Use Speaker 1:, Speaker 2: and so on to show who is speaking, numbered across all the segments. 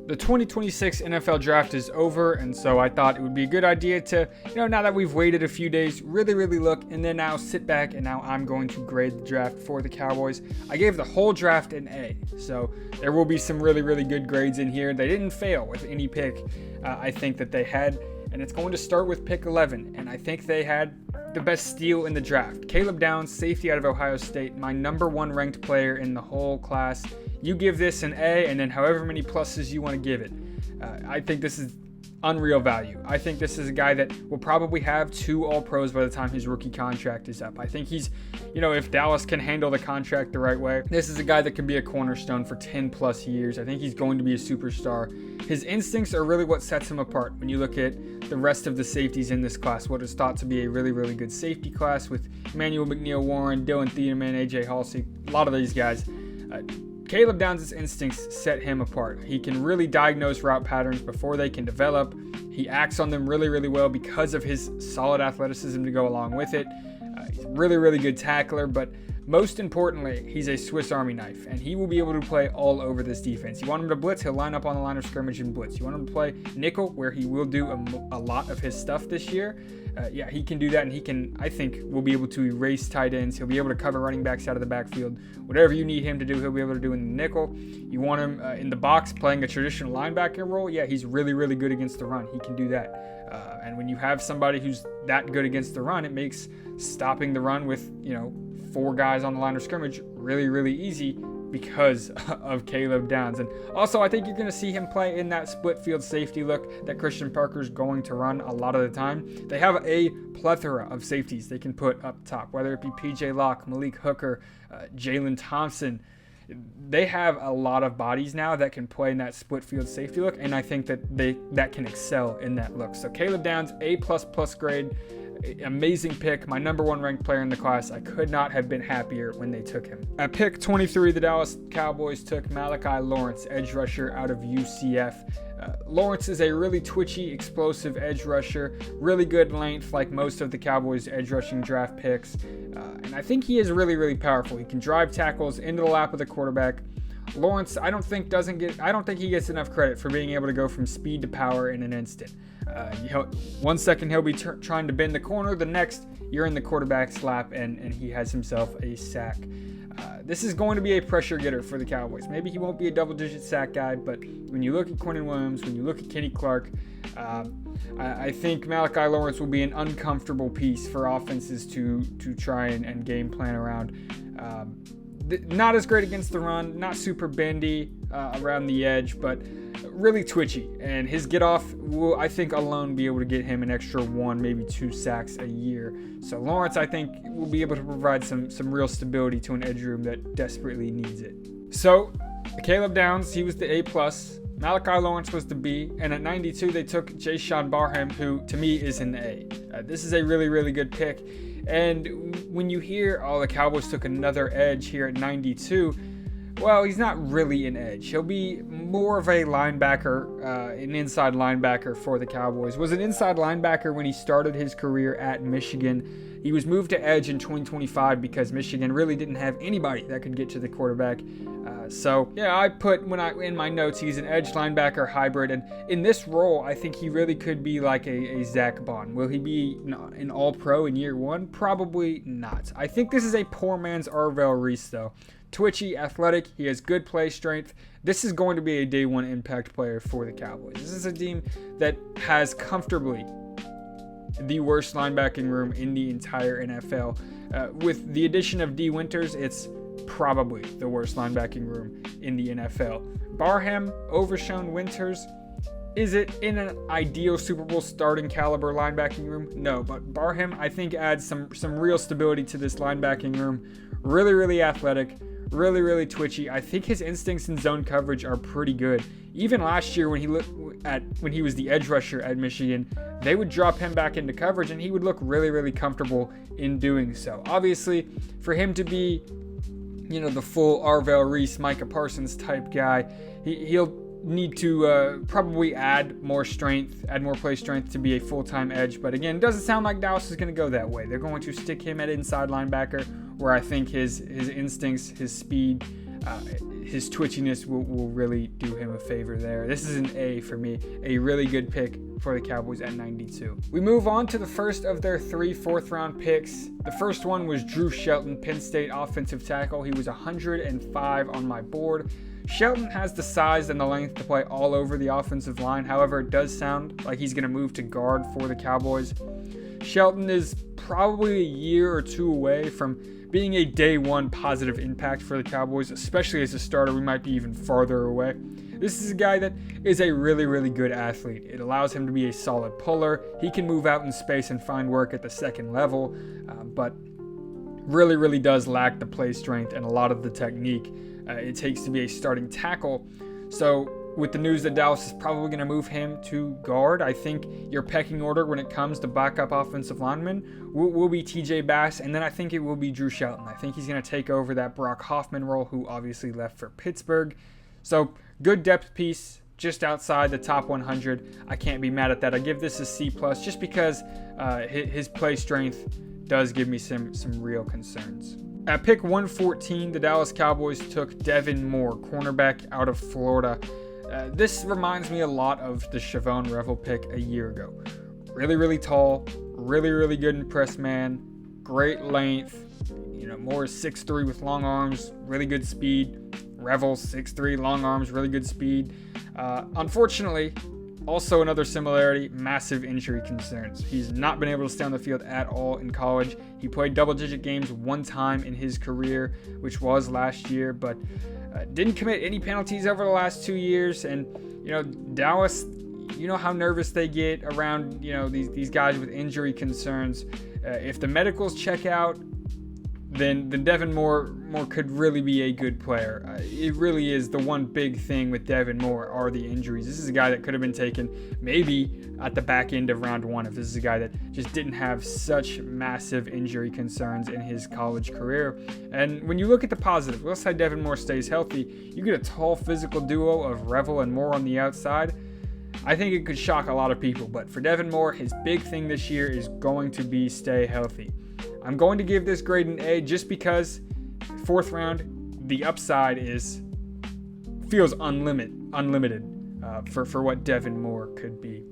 Speaker 1: The 2026 NFL draft is over, and so I thought it would be a good idea to, now that we've waited a few days, really look, and then now sit back, and now I'm going to grade the draft for the Cowboys. I gave the whole draft an A, so there will be some really good grades in here. They didn't fail with any pick I think that they had, and it's going to start with pick 11, and I think they had the best steal in the draft. Caleb Downs, safety out of Ohio State, my number 1 ranked player in the whole class. You give this an A, and then however many pluses you want to give it. I think this is unreal value. I think this is a guy that will probably have 2 All-Pros by the time his rookie contract is up. I think he's, if Dallas can handle the contract the right way, this is a guy that can be a cornerstone for 10 plus years. I think he's going to be a superstar. His instincts are really what sets him apart when you look at the rest of the safeties in this class, what is thought to be a really good safety class with Emmanuel McNeil-Warren, Dylan Thiedemann, AJ Halsey, a lot of these guys. Caleb Downs' instincts set him apart. He can really diagnose route patterns before they can develop. He acts on them really well because of his solid athleticism to go along with it. He's a really good tackler, but most importantly, he's a Swiss Army knife, and he will be able to play all over this defense. You want him to blitz, he'll line up on the line of scrimmage and blitz. You want him to play nickel, where he will do a lot of his stuff this year. He can do that, and he can, I think, will be able to erase tight ends. He'll be able to cover running backs out of the backfield. Whatever you need him to do, he'll be able to do in the nickel. You want him in the box playing a traditional linebacker role. Yeah, he's really good against the run. He can do that. And when you have somebody who's that good against the run, it makes stopping the run with, 4 guys on the line of scrimmage really easy because of Caleb Downs. And also, I think you're going to see him play in that split field safety look that Christian Parker's going to run a lot of the time. They have a plethora of safeties they can put up top, whether it be PJ Locke, Malik Hooker, Jalen Thompson. They have a lot of bodies now that can play in that split field safety look, and I think that can excel in that look. So Caleb Downs, A++ grade. Amazing pick, my number 1 ranked player in the class. I could not have been happier when they took him. At pick 23, the Dallas Cowboys took Malachi Lawrence, edge rusher out of UCF. Lawrence is a really twitchy, explosive edge rusher, really good length like most of the Cowboys edge rushing draft picks. And I think he is really powerful. He can drive tackles into the lap of the quarterback. Lawrence, I don't think he gets enough credit for being able to go from speed to power in an instant. 1 second he'll be trying to bend the corner, the next you're in the quarterback's lap and he has himself a sack. This is going to be a pressure getter for the Cowboys. Maybe he won't be a double-digit sack guy, but when you look at Quinnen Williams, when you look at Kenny Clark, I think Malachi Lawrence will be an uncomfortable piece for offenses to try and game plan around. Not as great against the run, not super bendy around the edge, but really twitchy. And his get off will, I think, alone be able to get him an extra 1, maybe 2 sacks a year. So Lawrence, I think, will be able to provide some real stability to an edge room that desperately needs it. So Caleb Downs, he was the A+. Malachi Lawrence was the B. And at 92, they took Jayshon Barham, who to me is an A. This is a really good pick. And when you hear, the Cowboys took another edge here at 92, well, he's not really an edge. He'll be more of a linebacker, an inside linebacker for the Cowboys. Was an inside linebacker when he started his career at Michigan. He was moved to edge in 2025 because Michigan really didn't have anybody that could get to the quarterback. I put in my notes, he's an edge linebacker hybrid, and in this role, I think he really could be like a Zach Bond. Will he be an All-Pro in year 1? Probably not. I think this is a poor man's Arvell Reese, though. Twitchy, athletic, he has good play strength. This is going to be a day 1 impact player for the Cowboys. This is a team that has comfortably the worst linebacking room in the entire NFL. With the addition of D. Winters, it's probably the worst linebacking room in the NFL. Barham, Overshown, Winters. Is it in an ideal Super Bowl starting caliber linebacking room? No, but Barham, I think, adds some real stability to this linebacking room. Really athletic, really twitchy. I think his instincts in zone coverage are pretty good. Even last year when he was the edge rusher at Michigan, they would drop him back into coverage and he would look really comfortable in doing so. Obviously, for him to be, the full Arvell Reese, Micah Parsons type guy, he'll need to probably add more play strength to be a full-time edge. But again, it doesn't sound like Dallas is going to go that way. They're going to stick him at inside linebacker, where I think his instincts, his speed, his twitchiness will really do him a favor there. This is an A for me. A really good pick for the Cowboys at 92. We move on to the first of their 3 fourth-round picks. The first one was Drew Shelton, Penn State offensive tackle. He was 105 on my board. Shelton has the size and the length to play all over the offensive line. However, it does sound like he's going to move to guard for the Cowboys. Shelton is probably a year or two away from being a day one positive impact for the Cowboys, especially as a starter. We might be even farther away. This is a guy that is a really, really good athlete. It allows him to be a solid puller. He can move out in space and find work at the second level, but really, really does lack the play strength and a lot of the technique it takes to be a starting tackle. So with the news that Dallas is probably going to move him to guard, I think your pecking order when it comes to backup offensive linemen will be TJ Bass, and then I think it will be Drew Shelton. I think he's going to take over that Brock Hoffman role, who obviously left for Pittsburgh. So good depth piece, just outside the top 100. I can't be mad at that. I give this a C+, just because his play strength does give me some real concerns. At pick 114, the Dallas Cowboys took Devin Moore, cornerback out of Florida. This reminds me a lot of the Chavon Revel pick a year ago. Really, really tall, really, really good in press man, great length. Moore is 6'3" with long arms, really good speed. Revel 6'3", long arms, really good speed. Unfortunately, also another similarity, massive injury concerns. He's not been able to stay on the field at all in college. He played double-digit games one time in his career, which was last year, but didn't commit any penalties over the last 2 years. And, Dallas, how nervous they get around, these guys with injury concerns. If the medicals check out, then Devin Moore could really be a good player. It really is the one big thing with Devin Moore are the injuries. This is a guy that could have been taken maybe at the back end of round one if this is a guy that just didn't have such massive injury concerns in his college career. And when you look at the positive, let's say Devin Moore stays healthy, you get a tall physical duo of Revel and Moore on the outside. I think it could shock a lot of people, but for Devin Moore, his big thing this year is going to be stay healthy. I'm going to give this grade an A just because fourth round, the upside feels unlimited for what Devin Moore could be.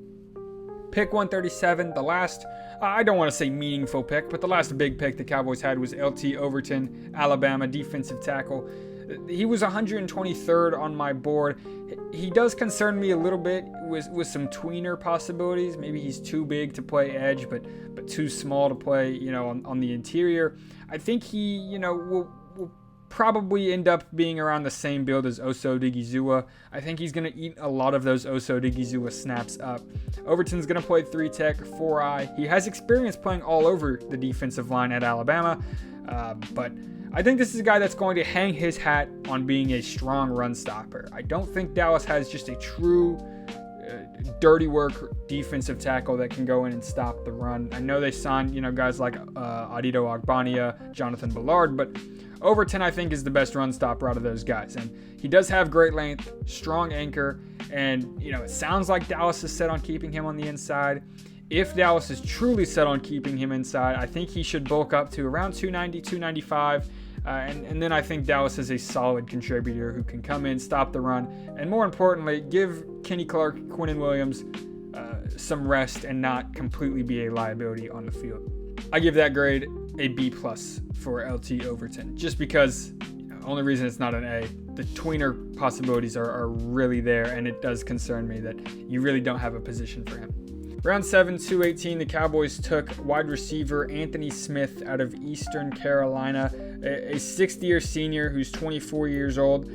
Speaker 1: Pick 137, the last, I don't want to say meaningful pick, but the last big pick the Cowboys had was LT Overton, Alabama defensive tackle. He was 123rd on my board. He does concern me a little bit with some tweener possibilities. Maybe he's too big to play edge, but too small to play, on the interior. I think he, will probably end up being around the same build as Oso Digizua. I think he's going to eat a lot of those Oso Digizua snaps up. Overton's going to play 3-tech, 4-eye. He has experience playing all over the defensive line at Alabama, but I think this is a guy that's going to hang his hat on being a strong run stopper. I don't think Dallas has just a true dirty work defensive tackle that can go in and stop the run. I know they signed, guys like Adito Agbania, Jonathan Ballard, but Overton, I think, is the best run stopper out of those guys. And he does have great length, strong anchor, and, it sounds like Dallas is set on keeping him on the inside. If Dallas is truly set on keeping him inside, I think he should bulk up to around 290, 295. And then I think Dallas is a solid contributor who can come in, stop the run, and more importantly, give Kenny Clark, Quinnen Williams some rest and not completely be a liability on the field. I give that grade a B+ for LT Overton, just because only reason it's not an A, the tweener possibilities are really there, and it does concern me that you really don't have a position for him. Round 7, 218, the Cowboys took wide receiver Anthony Smith out of Eastern Carolina, a sixth-year senior who's 24 years old.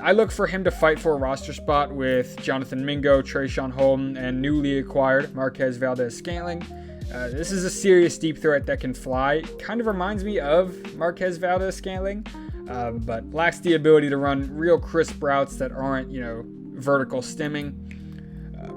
Speaker 1: I look for him to fight for a roster spot with Jonathan Mingo, Trayshawn Holden, and newly acquired Marquez Valdez-Scantling. This is a serious deep threat that can fly. Kind of reminds me of Marquez Valdez-Scantling, but lacks the ability to run real crisp routes that aren't, vertical stemming.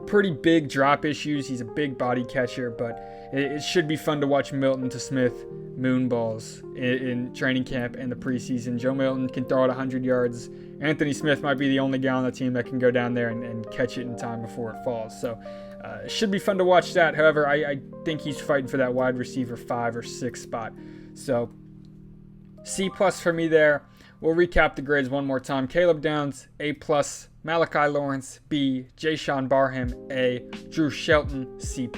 Speaker 1: Pretty big drop issues. He's a big body catcher, but it should be fun to watch Milton to Smith moonballs in training camp and the preseason. Joe Milton can throw it 100 yards. Anthony Smith might be the only guy on the team that can go down there and catch it in time before it falls. So it should be fun to watch that. However, I think he's fighting for that wide receiver 5 or 6 spot. So C+ for me there. we'll recap the grades one more time. Caleb Downs, A+. Malachi Lawrence, B. Jayshon Barham, A. Drew Shelton, C+.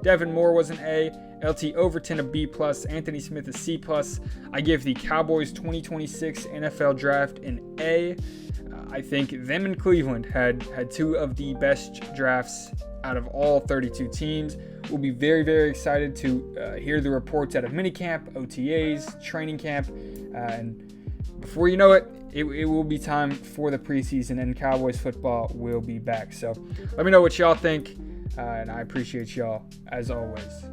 Speaker 1: Devin Moore was an A. LT Overton, a B+. Anthony Smith, a C+. I give the Cowboys 2026 NFL Draft an A. I think them and Cleveland had two of the best drafts out of all 32 teams. We'll be very, very excited to hear the reports out of minicamp, OTAs, training camp, and before you know it, it will be time for the preseason and Cowboys football will be back. So let me know what y'all think, and I appreciate y'all as always.